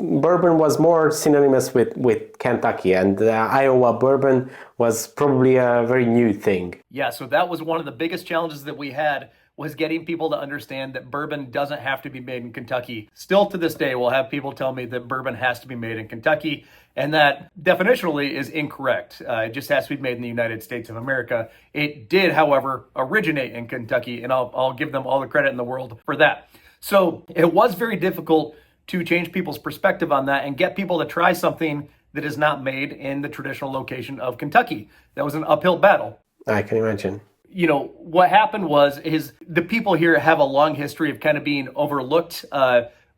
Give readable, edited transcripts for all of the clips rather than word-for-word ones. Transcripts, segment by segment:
bourbon was more synonymous with Kentucky, and Iowa bourbon was probably a very new thing. Yeah, so that was one of the biggest challenges that we had, was getting people to understand that bourbon doesn't have to be made in Kentucky. Still to this day, we'll have people tell me that bourbon has to be made in Kentucky, and that definitionally is incorrect. It just has to be made in the United States of America. It did, however, originate in Kentucky, and I'll give them all the credit in the world for that. So it was very difficult to change people's perspective on that and get people to try something that is not made in the traditional location of Kentucky. That was an uphill battle. I can imagine. You know, what happened was the people here have a long history of kind of being overlooked.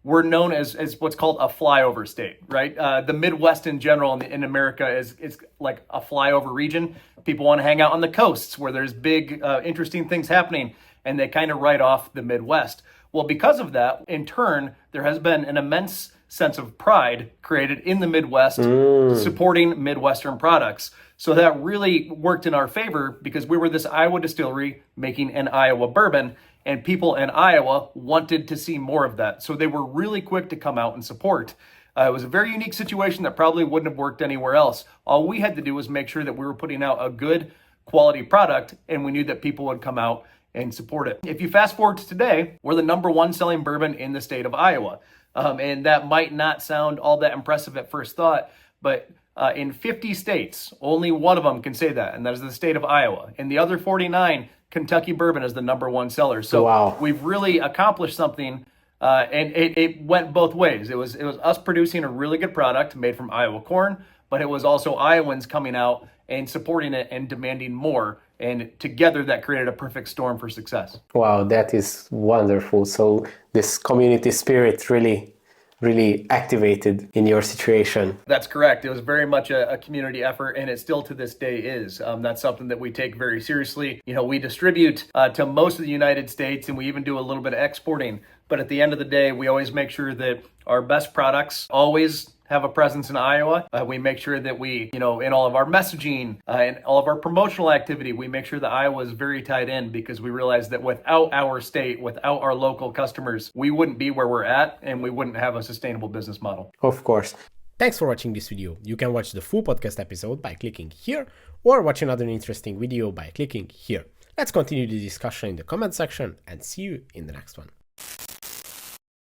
We're known as what's called a flyover state, right? The Midwest in general in America is like a flyover region. People want to hang out on the coasts where there's big, interesting things happening, and they kind of write off the Midwest. Well, because of that, in turn, there has been an immense sense of pride created in the Midwest supporting Midwestern products. So that really worked in our favor because we were this Iowa distillery making an Iowa bourbon, and people in Iowa wanted to see more of that. So they were really quick to come out and support. It was a very unique situation that probably wouldn't have worked anywhere else. All we had to do was make sure that we were putting out a good quality product, and we knew that people would come out and support it. If you fast forward to today, we're the #1 selling bourbon in the state of Iowa. And that might not sound all that impressive at first thought, but in 50 states, only one of them can say that, and that is the state of Iowa. In the other 49, Kentucky bourbon is the #1 seller. So wow. We've really accomplished something, and it went both ways. It was us producing a really good product made from Iowa corn, but it was also Iowans coming out and supporting it and demanding more. And together that created a perfect storm for success. Wow, that is wonderful. So this community spirit really activated in your situation. That's correct. It was very much a community effort, and it still to this day is. That's something that we take very seriously. You know, we distribute to most of the United States, and we even do a little bit of exporting. But at the end of the day, we always make sure that our best products always have a presence in Iowa. We make sure that we, in all of our messaging and all of our promotional activity, we make sure that Iowa is very tied in, because we realize that without our state, without our local customers, we wouldn't be where we're at, and we wouldn't have a sustainable business model. Of course. Thanks for watching this video. You can watch the full podcast episode by clicking here, or watch another interesting video by clicking here. Let's continue the discussion in the comment section, and see you in the next one.